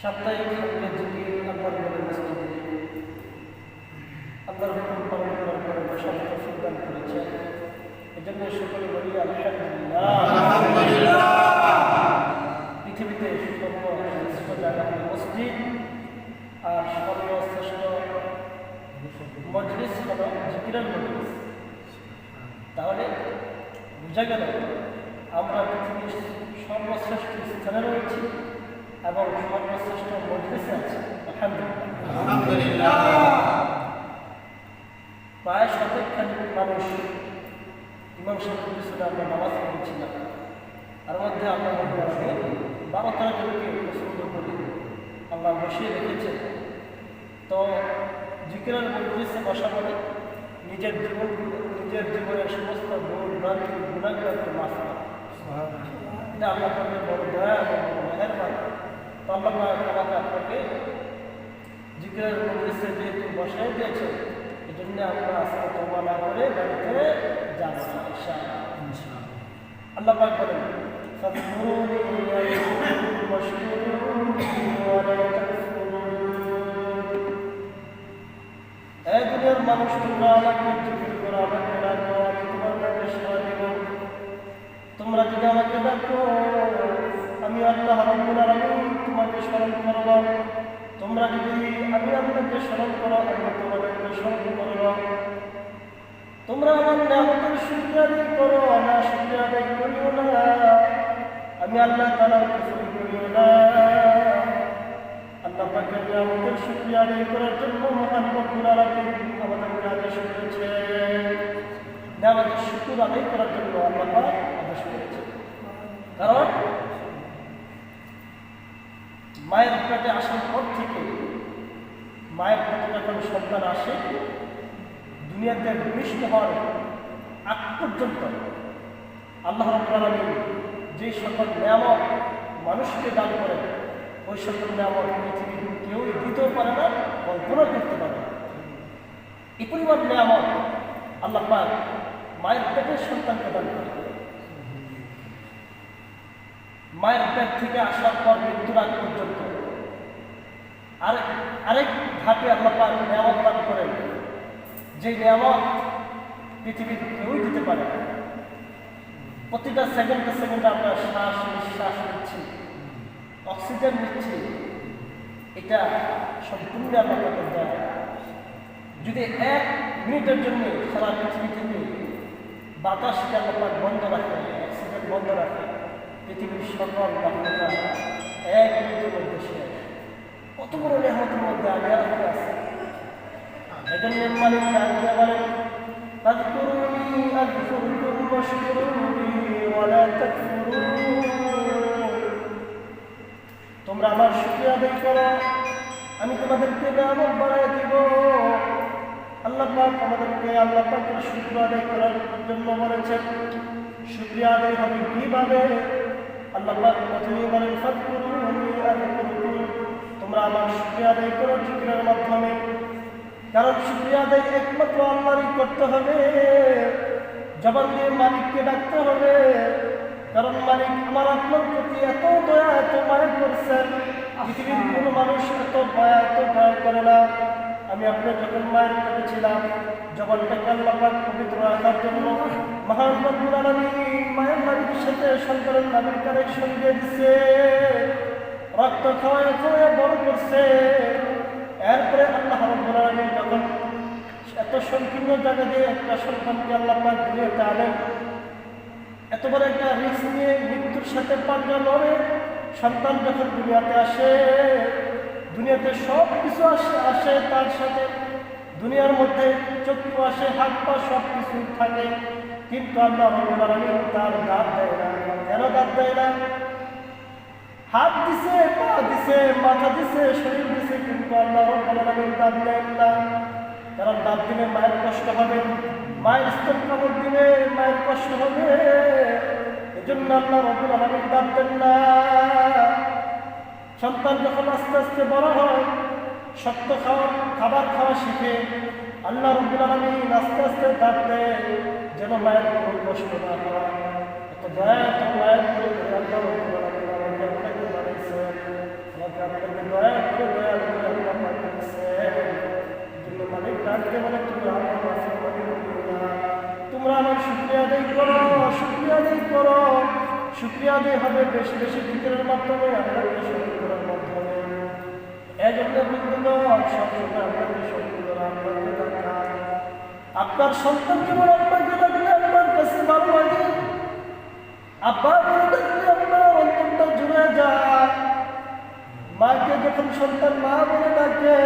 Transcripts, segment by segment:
সাপ্তাহিক আল্লাহর হুকুম পালন করার পরে বসার তৌফিক দান করেছেন। এজন্য সকলে বলি আলহামদুলিল্লাহ। পৃথিবীতে সর্বশ্রেষ্ঠ জায়গা হল মসজিদ, আর সর্বশ্রেষ্ঠ মজলিস হল জিকিরের মজলিস। তাহলে বোঝা গেল আমরা পৃথিবীর সর্বশ্রেষ্ঠ স্থানে রয়েছি এবং সর্বশ্রেষ্ঠ মজলিসে আছে। আলহামদুলিল্লাহ। প্রায় শতখানি মানুষ ইমাম সাহেবের পিছনে আমরা নামাজ পড়েছিলাম, তার মধ্যে আমরা মনে রাখি 12-13 জনকে পছন্দ করি আল্লাহ বসিয়ে রেখেছেন। তো জিকিরের মজলিসে বসা বলে নিজের জীবনের সমস্ত গুণাগুলোকে মাফ করা, এটা আল্লাহ করবে বড় দয়া এবং বড় মেহেরবানি। তো আল্লাহ আমাকে আপনাকে জিকিরের মজলিসে যেহেতু বসাই দিয়েছে, এই জন্য আমরা আজকে তওবা না করে বাড়িতে যাব না ইনশাআল্লাহ। আল্লাহ পাক বলেন ফাযকুরুনি আযকুরকুম ওয়াশকুরুনি ওয়া লা তাকফুরুন। এই দুনিয়ার মানুষ, তোমরা আমাকে জিকির করো, আমাকে ডাকো, আমি তোমাদেরকে সেবা দেব। তোমরা যদি আমাকে ডাকো, আমি আল্লাহ রাব্বুল আলামিন তোমাকে স্মরণ করব। তোমরা যদি আমি আপনাকে স্মরণ করো, আমি তোমাদেরকে স্মরণ করব। তোমরা আমার নিয়ামতের শুকরিয়া আদায় করো, না শুকরিয়া আদায় করিও না, আমি আল্লাহ তাআলার কুফরি করিও না। আল্লাহ পাকের নিয়ামতের শুকরিয়া আদায় করার জন্য মহান রব্বুল আলামিন আমাদেরকে আদেশ করেছেন। নিয়ামতের শুকর আদায় করার জন্য আল্লাহ পাক আদেশ করেছেন। কারণ মায়ের পেটে আসার পর থেকে, মায়ের পেটে যখন সন্তান আসে, দুনিয়াতে ভূমিষ্ঠ হওয়ার আগ পর্যন্ত আল্লাহ রাব্বুল আলামিন যে সকল নিয়ামত মানুষকে দান করেন, ওই সকল নিয়ামত পৃথিবীর কেউ দিতেও পারে না, কল্পনা করতে পারে না। এই পরিমাণ নিয়ামত আল্লাহ পাক মায়ের পেটের সন্তানকে দান করে। মায়ের পেট থেকে আসার পর মৃত্যুর আগ পর্যন্ত আরেক ধাপে আল্লাহ পাক নিয়ামত দান করেন, যে নিয়ামত পৃথিবীর কেউই দিতে পারে না। প্রতিটা সেকেন্ডে আমরা শ্বাস নিঃশ্বাস নিচ্ছি, অক্সিজেন নিচ্ছি, এটা সম্পূর্ণ আল্লাহ পাকের দয়া। যদি 1 মিনিটের জন্য সারা পৃথিবী থেকে বাতাসকে আল্লাহ পাক বন্ধ রাখে, অক্সিজেন বন্ধ রাখে, পৃথিবীর সকল বাহ্যতা 1 মিনিটের মধ্যে শেষ। কত বড় নিয়ামতের মধ্যে আমি আল্লাহ আছে। এজন্য মালিক ডাকতে বলেন ফাযকুরুনি আযকুরকুম ওয়াশকুরুনি ওয়া লা তাকফুরুন। তোমরা আমার শুকরিয়া আদায় করো, আমি তোমাদেরকে নিয়ামত বাড়ায় দিব। আল্লাহ পাক আমাদেরকে আল্লাহ পাকের শুকরিয়া আদায় করার জন্য বলেছেন। শুকরিয়া আদায় হবে কিভাবে? আল্লাহ পাক প্রথমেই বলেন ফাযকুরুনি আযকুরকুম, তোমরা আমার শুকরিয়া আদায় করো জিকিরের মাধ্যমে। কারণ শুকরিয়া আদায় একমাত্র আল্লাহরই করতে হবে, জবান দিয়ে মালিককে ডাকতে হবে। কারণ মালিক আমার আপনার প্রতি এত দয়া, এত মায়া করছেন, পৃথিবীর কোনো মানুষ এত মায়া, এত দয়া করে না। আমি আপনার যখন মায়ের পেটে ছিলাম, জবানটাকে আল্লাহ পাক পবিত্র রাখার জন্য মহান রব্বুল আলামিন মায়ের নাভির সাথে সন্তানের নাভির কানেকশন দিয়ে দিচ্ছে, রক্ত খাওয়ায় খাওয়ায় বড় করছে। এরপরে আল্লাহ রাব্বুল আলামিন যখন এত সংকীর্ণ জায়গা দিয়ে একটা সন্তানকে আল্লাহ পাক দুনিয়াতে আনেন। এত বড় একটা রিস্ক নিয়ে মৃত্যুর সাথে পাঞ্জা লড়ে সন্তান যখন দুনিয়াতে আসে, দুনিয়াতে সব কিছু আসে তার সাথে, দুনিয়ার মধ্যে চক্ষু আসে, হাত পা সব কিছু থাকে, কিন্তু আল্লাহ রাব্বুল আলামিন তার দাঁত দেয় না। কেন দাঁত দেয় না? হাত দিছে, পা দিছে, মাথা দিছে, শরীর দিছে, কিন্তু আল্লাহ রাব্বুল আলামিন দাঁত দেন না। কারণ দাঁত দিলে মায়ের কষ্ট হবে, মায়ের স্তন কামড় দিলে মায়ের কষ্ট হবে, এজন্য আল্লাহ রাব্বুল আলামিন দাঁত দেন না। সন্তান যখন আস্তে আস্তে বড় হয়, শক্ত খাবার খাওয়া শিখে, আল্লাহ রাব্বুল আলামিন আস্তে আস্তে দাঁত দেয় যেন মায়ের কোনো কষ্ট না হয়। এত দয়া, এত মায়ের করে আল্লাহ রাব্বুল আলামিন আমাকে আপনাকে বানাইছে, আমাকে আপনাকে দয়া করে আল্লাহ বানাইছে। তুমি মালিক ডাকতে বলে তোমরা আমার কাছে তোমরা আমার শুকরিয়া আদায় করো, শুকরিয়া আদায় করো। শুকরিয়া আদায় হবে বেশি বেশি জিকিরের মাধ্যমে, আল্লাহকে স্মরণ করার মাধ্যমে। এজন্য বন্ধুগণ, সবসময় আপনাকে স্মরণ করা, আপনাকে ডাকা। আপনার সন্তান কেবল আপনাকে ডাকলে আপনার কাছে ভালো লাগে, আব্বা বলে ডাকলে আপনার অন্তরটা জুড়ে যায়। মাকে যখন সন্তান মা বলে ডাকে,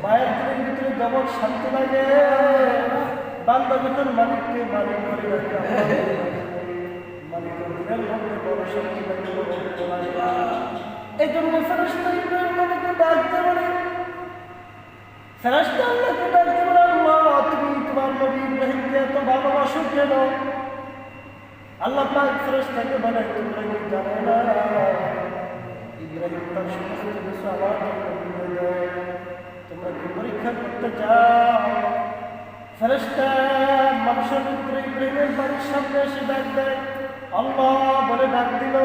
মায়ের দিনের ভিতরে যেমন শান্তি লাগে। বান্দা যখন মালিককে মালিক বলে ডাকে, মালিকের দিনের মধ্যে বড় শান্তি লাগে, বড় ভালো লাগে। এই জন্য ফেরেশতা ইব্রাহিম নবীকে ডাকতে বলে, ফেরেশতা আল্লাহকে ডাকতে বলে, আল্লাহ তুমি তোমার নবী ইব্রাহিমকে এত ভালোবাসো কেন? আল্লাহ পাক ফেরেশতাকে বলে, তোমরা কি জানো না ইব্রাহিম তার সমস্ত কিছু আমার জন্য দিয়ে দেয়, তোমরা কি পরীক্ষা করতে চাও? ফেরেশতা মানুষের ভিতরে ইব্রাহিমের বাড়ির সামনে এসে ডাক দেয়, আল্লাহ বলে ডাক দিল।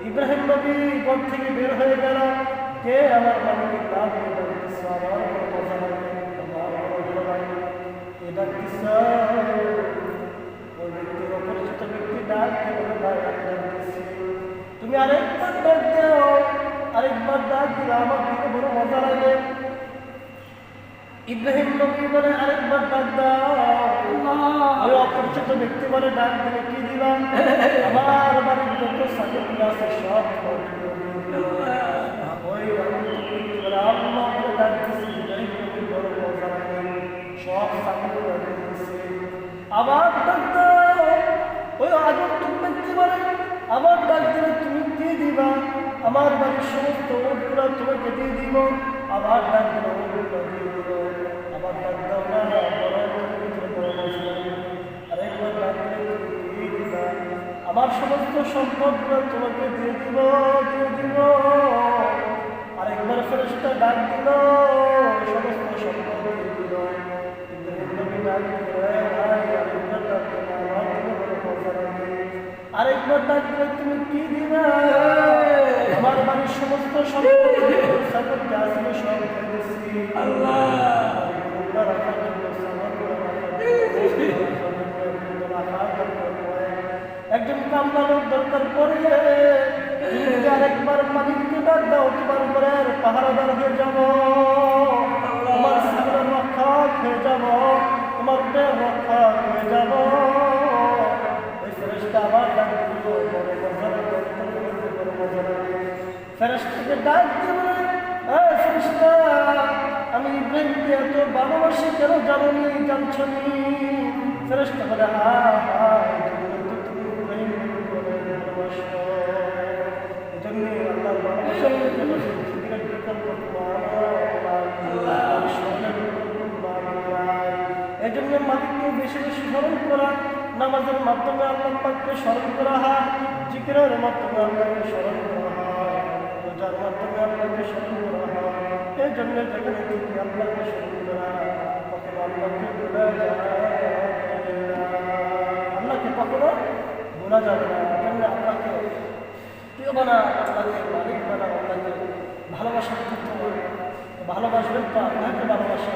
ইব্রাহিম নবী ঘর থেকে বের হয়ে গেল, কে আমার মালিকের নাম দিয়ে ডাকতেছে, আমার বড় মজা লাগে, আমার বড় ভালো লাগে, কে ডাকতেছে? ওই ব্যক্তি, অপরিচিত ব্যক্তি ডাক দিয়ে ভাই আমি ডাকতেছি, তুমি আরেকবার ডাক দাও, আরেকবার ডাক দিলে আমার দিকে বড় মজা লাগে। ইব্রাহিম নবী বলে, আরেকবার ডাক দাও। ওই অপরিচিত ব্যক্তি বলে, ডাক দিলে কি দিবা? আমার বাড়ির যত সাকিবগুলো আছে সব ওই আল্লাহ বলে ডাক দিচ্ছে, ইব্রাহিম নবীর বড় মজা লাগে, সব সাকিবগুলো দিচ্ছে। আবার ডাক দাও। ওই আগন্তুক ব্যক্তি বলে, আবার ডাক দিলে তুমি কি দিবা? আমার বাড়ির সমস্ত ওটগুলো তোমাকে দিয়ে দিব। আবার ডাক দিল, ওটগুলো দিয়ে দিব। আবার ডাক দাও না, আরেকবার ডাক দিলে তুমি কি দিবা? আমার সমস্ত সম্পদগুলো তোমাকে দিয়ে দিব, দিয়ে দিব। আরেকবার ফেরেশতা ডাক দিল, সমস্ত সম্পদ দিয়ে দিল। ইব্রাহিম নবী ডাক দিল, আরেকবার ডাক দিল, আমার দিকে বড় মজা লাগে। আরেকবার ডাক দিলে তুমি কি দিবা? আমার বাড়ির সমস্ত সম্পদ সাগরকে আসলে সব দিয়ে দিচ্ছি। আল্লাহ রাখার জন্য একজন কামলা লোক দরকার পড়লে যদি আরেকবার মালিককে ডাক দাও, তোমার ঘরের পাহারাদার হয়ে যাব, তোমার সাগরের রক্ষা হয়ে যাব, তোমার উটের রক্ষা হয়ে যাব। ওই ফেরেশতা আবার ডাক দিল, বড় মজা লাগে, বড় মজা লাগে। ফেরেশতাকে ডাক দিল, ফেরেশতা আমি ইব্রাহিমকে এত ভালোবাসি কেন জানোনি, জানছো নি? ফেরেশতা বলে, হ্যাঁ হ্যাঁ, তুমি ইব্রাহিমকে বলে ভালোবাসো, এজন্য আল্লাহর ভালোবাসা জিকিরের বিকল্প এজন্য মালিককে বেশি বেশি স্মরণ করা, নামাজের মাধ্যমে আল্লাহ পাককে স্মরণ করা হয়, জিকিরের মাধ্যমে আল্লাহকে স্মরণ করা হয়, রোজার মাধ্যমে আল্লাহকে স্মরণ করা হয়। এই জন্য যেখানে তুমি আল্লাহকে স্মরণ করা, তখন আল্লাহকে ভোলা যায়, আল্লাহকে কখনো ভোলা যাবে না। জন্য আল্লাহকে প্রিয় বানা, আল্লাহকে মালিক বানা, আল্লাহকে ভালোবাসা করতে হবে। ভালোবাসবেন তো আল্লাহকে ভালোবাসা।